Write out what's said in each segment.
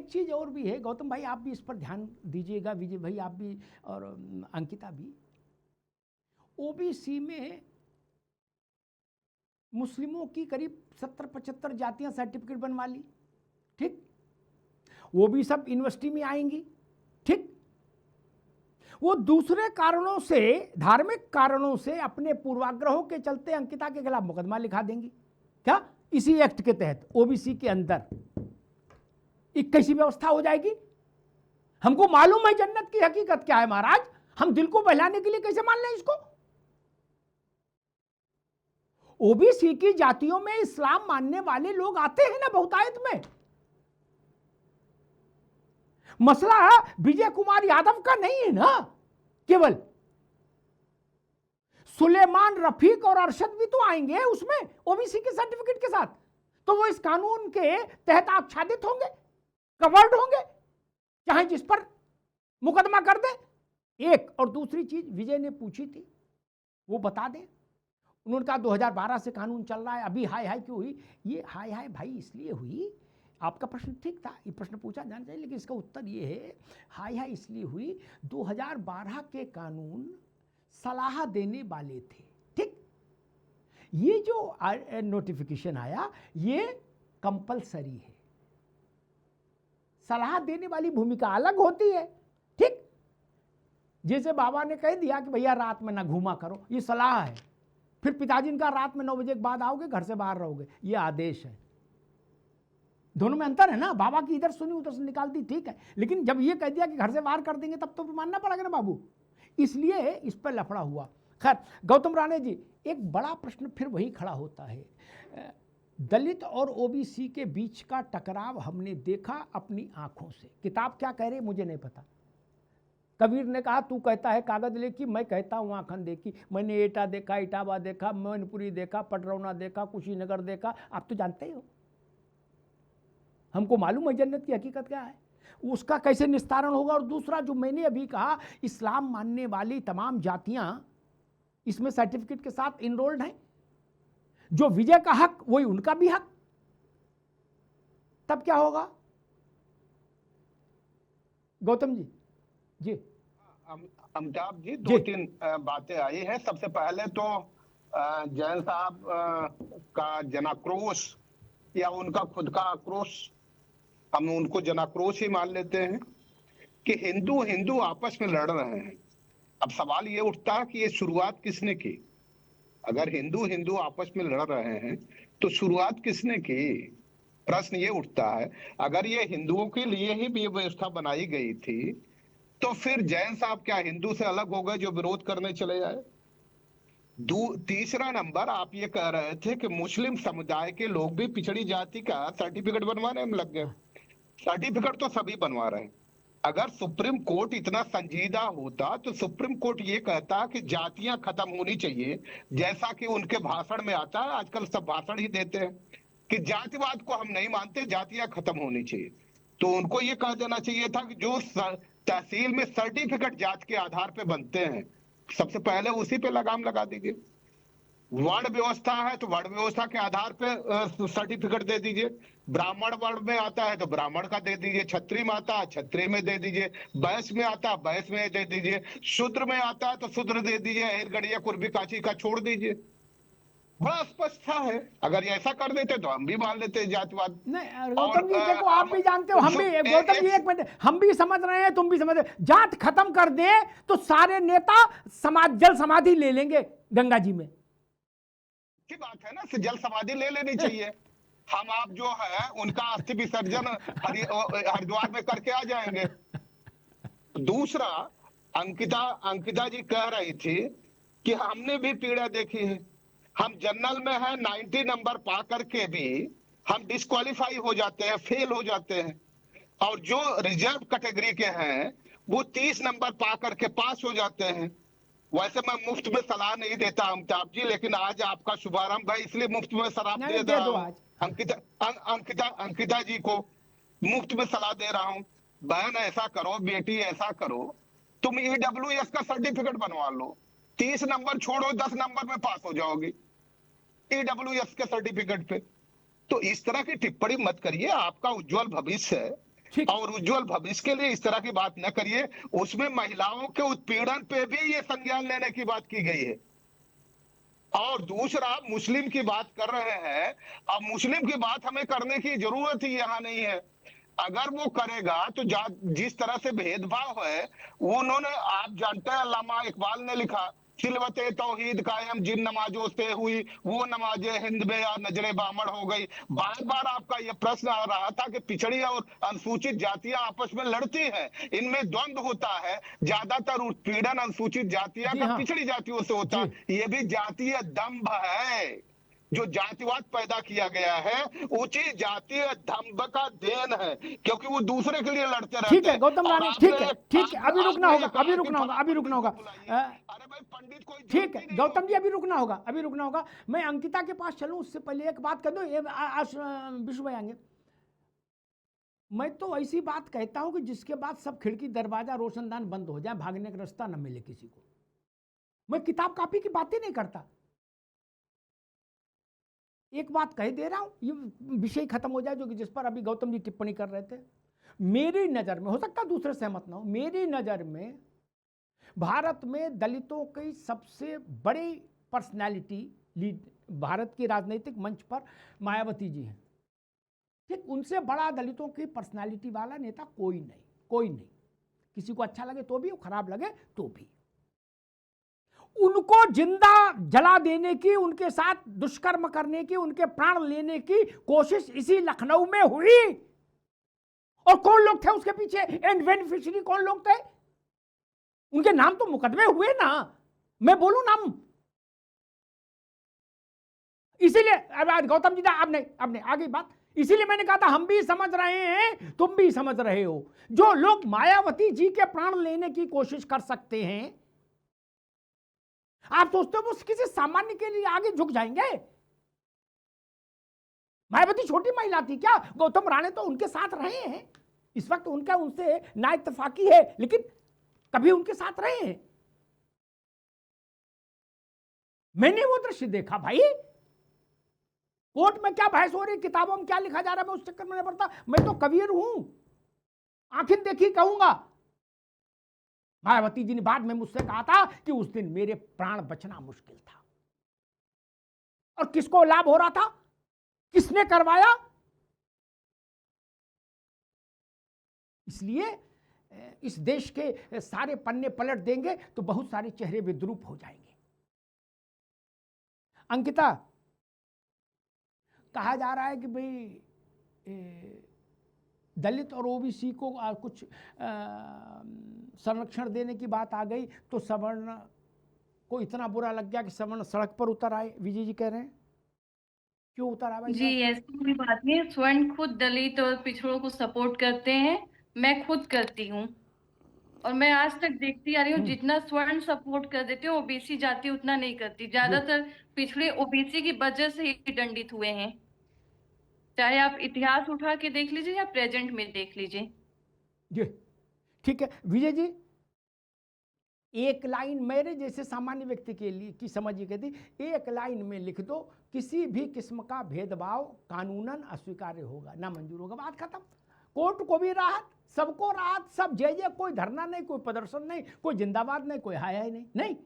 एक चीज और भी है गौतम भाई, आप भी इस पर ध्यान दीजिएगा, विजय भाई आप भी और अंकिता भी। ओबीसी में मुस्लिमों की करीब 70-75 जातियां सर्टिफिकेट बनवा ली, ठीक, वो भी सब यूनिवर्सिटी में आएंगी, ठीक। वो दूसरे कारणों से, धार्मिक कारणों से, अपने पूर्वाग्रहों के चलते अंकिता के खिलाफ मुकदमा लिखा देंगी, क्या इसी एक्ट के तहत ओबीसी के अंदर 21वीं व्यवस्था हो जाएगी। हमको मालूम है जन्नत की हकीकत क्या है महाराज, हम दिल को बहलाने के लिए कैसे मान लें इसको। ओबीसी की जातियों में इस्लाम मानने वाले लोग आते हैं ना बहुतायत में। मसला विजय कुमार यादव का नहीं है ना केवल, सुलेमान, रफीक और अरशद भी तो आएंगे उसमें ओबीसी के सर्टिफिकेट के साथ, तो वो इस कानून के तहत आच्छादित होंगे, कवर्ड होंगे, चाहे जिस पर मुकदमा कर दे। एक और दूसरी चीज विजय ने पूछी थी, वो बता दें। उन्होंने कहा 2012 से कानून चल रहा है, अभी हाय हाय क्यों हुई। ये हाय हाय भाई इसलिए हुई, आपका प्रश्न ठीक था, ये प्रश्न पूछा जाना चाहिए, लेकिन इसका उत्तर ये है, हाय हाय इसलिए हुई 2012 के कानून सलाह देने वाले थे, ठीक। ये जो नोटिफिकेशन आया ये कंपलसरी है, सलाह देने वाली भूमिका अलग होती है, ठीक। जैसे बाबा ने कह दिया कि भैया रात में ना घूमा करो, ये सलाह है, फिर पिताजी ने कहा रात में 9 बजे के बाद आओगे घर से बाहर रहोगे, ये आदेश है। दोनों में अंतर है ना, बाबा की इधर सुनी उधर से निकाल दी, ठीक है, लेकिन जब ये कह दिया कि घर से बाहर कर देंगे तब तो मानना पड़ेगा ना बाबू, इसलिए इस पर लफड़ा हुआ। खैर गौतम राणे जी, एक बड़ा प्रश्न फिर वही खड़ा होता है, दलित और ओबीसी के बीच का टकराव हमने देखा अपनी आंखों से। किताब क्या कह रही मुझे नहीं पता, कबीर ने कहा तू कहता है कागज लेकी, मैं कहता हूँ आंखन देखी। मैंने एटा देखा, इटावा देखा, मैनपुरी देखा, पटरौना देखा, कुशीनगर देखा, आप तो जानते ही हो, हमको मालूम है जन्नत की हकीकत क्या है, उसका कैसे निस्तारण होगा। और दूसरा जो मैंने अभी कहा, इस्लाम मानने वाली तमाम जातियां इसमें सर्टिफिकेट के साथ इनरोल्ड हैं, जो विजय का हक वही उनका भी हक, तब क्या होगा गौतम जी? जी अमिताभ जी, 2-3 बातें आई हैं। सबसे पहले तो जैन साहब का जनाक्रोश या उनका खुद का आक्रोश, हम उनको जनाक्रोश ही मान लेते हैं कि हिंदू हिंदू आपस में लड़ रहे हैं। अब सवाल ये उठता है कि ये शुरुआत किसने की? अगर हिंदू हिंदू आपस में लड़ रहे हैं तो शुरुआत किसने की? प्रश्न ये उठता है। अगर ये हिंदुओं के लिए ही भी व्यवस्था बनाई गई थी तो फिर जैन साहब क्या हिंदू से अलग हो गए जो विरोध करने चले जाए? तीसरा नंबर, आप ये कह रहे थे कि मुस्लिम समुदाय के लोग भी पिछड़ी जाति का सर्टिफिकेट बनवाने में लग गए। सर्टिफिकेट तो सभी बनवा रहे हैं। अगर सुप्रीम कोर्ट इतना संजीदा होता तो सुप्रीम कोर्ट ये कहता कि जातियां खत्म होनी चाहिए, जैसा कि उनके भाषण में आता है। आजकल सब भाषण ही देते हैं कि जातिवाद को हम नहीं मानते, जातियां खत्म होनी चाहिए। तो उनको ये कह देना चाहिए था कि जो तहसील में सर्टिफिकेट जात के आधार पे बनते हैं, सबसे पहले उसी पे लगाम लगा दीजिए। वर्ण व्यवस्था है तो वर्ण व्यवस्था के आधार पे सर्टिफिकेट दे दीजिए। ब्राह्मण वर्ण में आता है तो ब्राह्मण का दे दीजिए, क्षत्रिय में आता है क्षत्रिय में दे दीजिए, वैश्य में आता है वैश्य में दे दीजिए, शूद्र में आता है तो शूद्र दे दीजिए, हिरगढ़िया कुर्बी काची का छोड़ दीजिए। बड़ा स्पष्ट है। अगर ऐसा कर देते तो हम भी मान लेते जातिवाद। नहीं गौतम जी देखो, आप भी जानते हो, हम भी, गौतम जी एक मिनट, हम भी समझ रहे हैं, तुम भी समझ रहे, जात खत्म कर दे तो सारे नेता जल समाधि ले लेंगे गंगा जी में। की बात है ना, जल समाधि ले लेनी चाहिए। हम आप जो है उनका अस्थि विसर्जन हरिद्वार में करके आ जाएंगे। दूसरा, अंकिता जी कह रही थी कि हमने भी पीड़ा देखी है, हम जनरल में है 90 नंबर पा करके भी हम डिस्क्वालीफाई हो जाते हैं, फेल हो जाते हैं, और जो रिजर्व कैटेगरी के हैं वो 30 नंबर पा करके पास हो जाते हैं। वैसे मैं मुफ्त में सलाह नहीं देता अमिताभ जी, लेकिन आज आपका शुभारंभ है इसलिए मुफ्त में सलाह दे रहा हूँ। अंकिता जी को मुफ्त में सलाह दे रहा हूँ, बहन ऐसा करो, बेटी ऐसा करो, तुम EWS का सर्टिफिकेट बनवा लो, 30 नंबर छोड़ो 10 नंबर में पास हो जाओगे EWS के सर्टिफिकेट पे। तो इस तरह की टिप्पणी मत करिए, आपका उज्जवल भविष्य है। ठीक। और उज्जवल भविष्य के लिए इस तरह की बात न करिए। उसमें महिलाओं के उत्पीड़न पे भी ये संज्ञान लेने की बात की गई है। और दूसरा, मुस्लिम की बात कर रहे हैं। अब मुस्लिम की बात हमें करने की जरूरत ही यहाँ नहीं है। अगर वो करेगा तो जिस तरह से भेदभाव है, वो उन्होंने, आप जानते हैं अल्लामा इकबाल ने लिखा, खिलवते तौहीद कायम जिन नमाजों से हुई, वो नमाजे हिंद में या नजरे बामड़ हो गई। बार बार आपका ये प्रश्न आ रहा था कि पिछड़ी और अनुसूचित जातियां आपस में लड़ती हैं, इनमें द्वंद्व होता है। ज्यादातर उत्पीड़न अनुसूचित जातियां जी का हाँ। पिछड़ी जातियों से होता जी। है। ये भी जातीय दंभ है, जो जातिवाद पैदा किया गया है, उसी जातीय दंभ का देन है, क्योंकि वो दूसरे के लिए लड़ते ठीक रहते है हैं। गौतम और रानी, ठीक है, ठीक है, अभी रुकना आपने होगा, ये कहा अभी कि रुकना होगा, फलां अभी रुकना पंडित होगा। को बुलाइए। अरे भाई, पंडित कोई ठीक जरूरत ही है नहीं गौतम जी, होगी। अभी रुकना होगा, अभी रुकना होगा। मैं अंकिता के पास चलूं उससे पहले एक बात कर दो, ये आज विश्व भाई आएंगे। मैं तो ऐसी बात कहता हूं कि जिसके बाद सब खिड़की दरवाजा रोशनदान बंद हो जाए, भागने का रास्ता न मिले किसी को। मैं किताब कॉपी की बात ही नहीं करता। एक बात कह दे रहा हूं, ये विषय खत्म हो जाए जो कि जिस पर अभी गौतम जी टिप्पणी कर रहे थे। मेरी नजर में, हो सकता है दूसरे सहमत ना हो, मेरी नजर में भारत में दलितों की सबसे बड़ी पर्सनैलिटी भारत की राजनीतिक मंच पर मायावती जी हैं। ठीक, उनसे बड़ा दलितों की पर्सनैलिटी वाला नेता कोई नहीं, कोई नहीं। किसी को अच्छा लगे तो भी, खराब लगे तो भी। उनको जिंदा जला देने की, उनके साथ दुष्कर्म करने की, उनके प्राण लेने की कोशिश इसी लखनऊ में हुई। और कौन लोग थे उसके पीछे, एंड बेनिफिशियरी कौन लोग थे? उनके नाम तो मुकदमे हुए ना, मैं बोलूं नाम। इसीलिए अब गौतम जी आपने आगे बात, इसीलिए मैंने कहा था हम भी समझ रहे हैं, तुम भी समझ रहे हो। जो लोग मायावती जी के प्राण लेने की कोशिश कर सकते हैं, आप सोचते हो वो किसी सामान्य के लिए आगे झुक जाएंगे? मायावती छोटी महिला थी क्या? गौतम राणे तो उनके साथ रहे हैं। इस वक्त उनका उनसे ना इत्तेफाकी है, लेकिन कभी उनके साथ रहे हैं। मैंने वो दृश्य देखा भाई। कोर्ट में क्या बहस हो रही, किताबों में क्या लिखा जा रहा है, मैं उस चक्कर में नहीं पड़ता। मैं तो कबीर हूं, आखिर देखी कहूंगा। मायावती जी ने बाद में मुझसे कहा था कि उस दिन मेरे प्राण बचना मुश्किल था। और किसको लाभ हो रहा था, किसने करवाया? इसलिए इस देश के सारे पन्ने पलट देंगे तो बहुत सारे चेहरे विद्रूप हो जाएंगे। अंकिता, कहा जा रहा है कि भाई दलित और ओबीसी को कुछ संरक्षण देने की बात आ गई तो सवर्ण को इतना बुरा लग गया कि सवर्ण सड़क पर उतर आए। विजय जी कह रहे हैं, क्यों उतर आए भाई जी, ऐसी कोई बात नहीं। स्वर्ण खुद दलित और पिछड़ों को सपोर्ट करते हैं, मैं खुद करती हूँ। और मैं आज तक देखती आ रही हूँ, जितना स्वर्ण सपोर्ट कर देते हो ओबीसी जाति उतना नहीं करती। ज्यादातर पिछड़े ओबीसी की वजह से ही दंडित हुए हैं। चाहे आप इतिहास उठा के देख लीजिए या प्रेजेंट में देख लीजिए। जी ठीक है। विजय जी, एक लाइन मेरे जैसे सामान्य व्यक्ति के लिए की समझ ये कहती, एक लाइन में लिख दो, किसी भी किस्म का भेदभाव कानूनन अस्वीकार्य होगा, ना मंजूर होगा, बात खत्म। कोर्ट को भी राहत, सबको राहत, सब जय जय, कोई धरना नहीं, कोई प्रदर्शन नहीं, कोई जिंदाबाद नहीं, कोई हाय हाय नहीं। नहीं,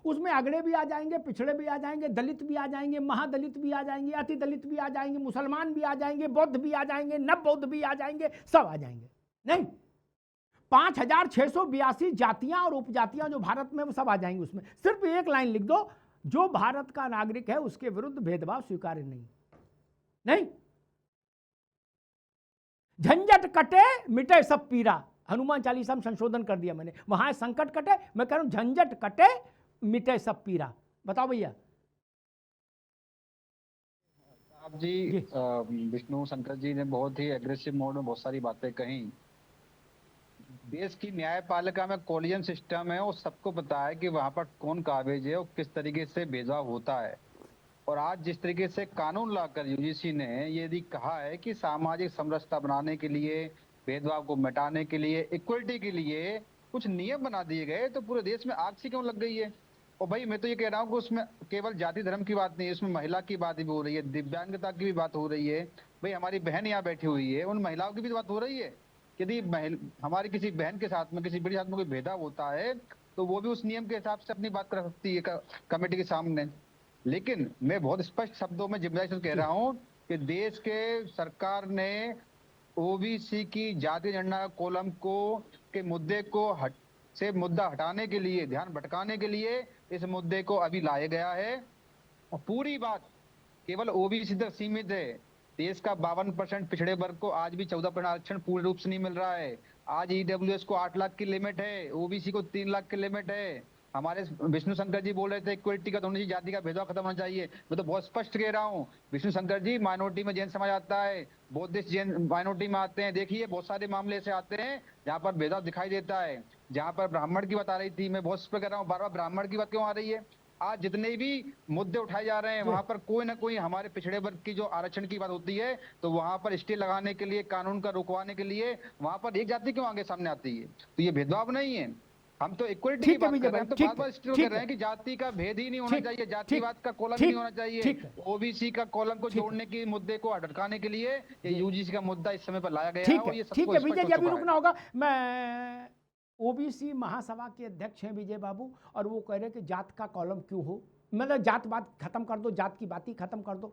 उसमें अगड़े भी आ जाएंगे, पिछड़े भी आ जाएंगे, दलित भी आ जाएंगे, महादलित भी आ जाएंगे, अति दलित भी आ जाएंगे, मुसलमान भी आ जाएंगे, बौद्ध भी आ जाएंगे, नव बौद्ध भी आ जाएंगे, सब आ जाएंगे। नहीं, 5682 जातियां और उपजातियां जो भारत में, वो सब आ जाएंगी उसमें। सिर्फ एक लाइन लिख दो, जो भारत का नागरिक है उसके विरुद्ध भेदभाव स्वीकार्य नहीं। नहीं, झंझट कटे मिटे सब पीरा, हनुमान चालीसा में संशोधन कर दिया मैंने, वहां संकट कटे, मैं कह रहा हूं झंझट कटे मिटे सब पीरा। बताओ भैया। आप जी, विष्णु शंकर जी ने बहुत ही एग्रेसिव मोड में बहुत सारी बातें कही। देश की न्यायपालिका में कोलिजन सिस्टम है, और सबको पता है कि वहां पर कौन काबिज है और किस तरीके से भेदभाव होता है। और आज जिस तरीके से कानून लाकर यूजीसी ने यदि कहा है कि सामाजिक समरसता बनाने के लिए, भेदभाव को मिटाने के लिए, इक्वलिटी के लिए कुछ नियम बना दिए गए, तो पूरे देश में आग सी क्यों लग गई है? और भाई मैं तो ये कह रहा हूँ कि उसमें केवल जाति धर्म की बात नहीं है, उसमें महिला की बात भी हो रही है, दिव्यांगता की भी बात हो रही है। भाई हमारी बहन यहाँ बैठी हुई है, उन महिलाओं की भी बात हो रही है। यदि हमारी किसी बहन के साथ में, किसी बेटी के साथ में कोई भेदभाव होता है तो वो भी उस नियम के हिसाब से अपनी बात कर सकती है कमेटी के सामने। लेकिन मैं बहुत स्पष्ट शब्दों में जिम्मेदारी से कह रहा हूं कि देश के सरकार ने ओबीसी की जातीय जनगणना कॉलम को के मुद्दे को मुद्दा हटाने के लिए, ध्यान भटकाने के लिए इस मुद्दे को अभी लाया गया है। और पूरी बात केवल ओबीसी तक सीमित है। देश का 52% पिछड़े वर्ग को आज भी 14% आरक्षण पूर्ण रूप से नहीं मिल रहा है। आज ईडब्ल्यूएस को 8 लाख की लिमिट है, ओबीसी को 3 लाख की लिमिट है। हमारे विष्णु शंकर जी बोल रहे थे इक्वलिटी का होनी चाहिए, जाति का भेदभाव खत्म होना चाहिए। मैं तो बहुत स्पष्ट कह रहा हूँ, विष्णु शंकर जी, माइनॉरिटी में जैन समाज आता है, बौद्धिस्ट जैन माइनॉरिटी में आते हैं। देखिए बहुत सारे मामले ऐसे आते हैं जहाँ पर भेदभाव दिखाई देता है। जहाँ पर ब्राह्मण की बात आ रही थी, मैं बहुत स्पष्ट कह रहा हूँ, बार बार ब्राह्मण की बात क्यों आ रही है? आज जितने भी मुद्दे उठाए जा रहे हैं वहां पर कोई ना कोई हमारे पिछड़े वर्ग की जो आरक्षण की बात होती है तो वहां पर स्टे लगाने के लिए, कानून का रुकवाने के लिए वहां पर एक जाति क्यों आगे सामने आती है? तो ये भेदभाव नहीं है। हम तो इक्वलिटी की बात कर रहे हैं। हम तो बार बार स्ट्रेस कर रहे हैं कि जाति का भेद ही नहीं होना चाहिए, जातिवाद का कॉलम ही नहीं होना चाहिए। ओबीसी का कॉलम को जोड़ने के मुद्दे को हटकाने के लिए ये यूजीसी का मुद्दा इस समय पर लाया गया है और ये ठीक है विजय जी, अभी रुकना होगा। मैं ओबीसी महासभा के अध्यक्ष हैं विजय बाबू, और वो कह रहे हैं कि जात का कॉलम क्यों हो, मतलब जातवाद खत्म कर दो, जात की बात ही खत्म कर दो।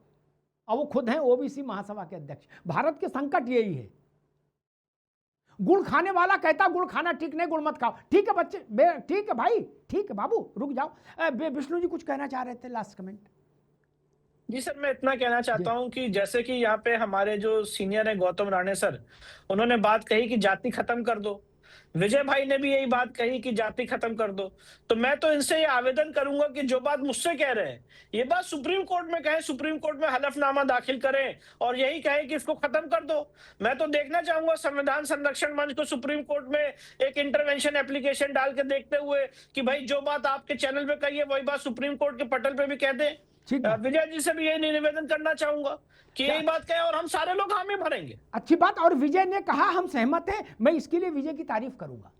और वो खुद हैं ओबीसी महासभा के अध्यक्ष। भारत के संकट यही है, गुड़ खाने वाला कहता गुड़ खाना ठीक नहीं, गुड़ मत खाओ। ठीक है बच्चे, ठीक है भाई, ठीक है बाबू, रुक जाओ। विष्णु जी कुछ कहना चाह रहे थे, लास्ट कमेंट। जी सर, मैं इतना कहना चाहता हूं कि जैसे कि यहाँ पे हमारे जो सीनियर है गौतम राणे सर, उन्होंने बात कही कि जाति खत्म कर दो। विजय भाई ने भी यही बात कही कि जाति खत्म कर दो। तो मैं तो इनसे ये आवेदन करूंगा कि जो बात मुझसे कह रहे हैं ये बात सुप्रीम कोर्ट में कहें, सुप्रीम कोर्ट में हलफनामा दाखिल करें और यही कहें कि इसको खत्म कर दो। मैं तो देखना चाहूंगा संविधान संरक्षण मंच को सुप्रीम कोर्ट में एक इंटरवेंशन एप्लीकेशन डाल के देखते हुए कि भाई जो बात आपके चैनल पे कही है वही बात सुप्रीम कोर्ट के पटल पे भी कह दें। विजय जी से भी यही निवेदन करना चाहूंगा कि यही बात कहें और हम सारे लोग हामी भरेंगे। अच्छी बात। और विजय ने कहा हम सहमत हैं, मैं इसके लिए विजय की तारीफ करूंगा।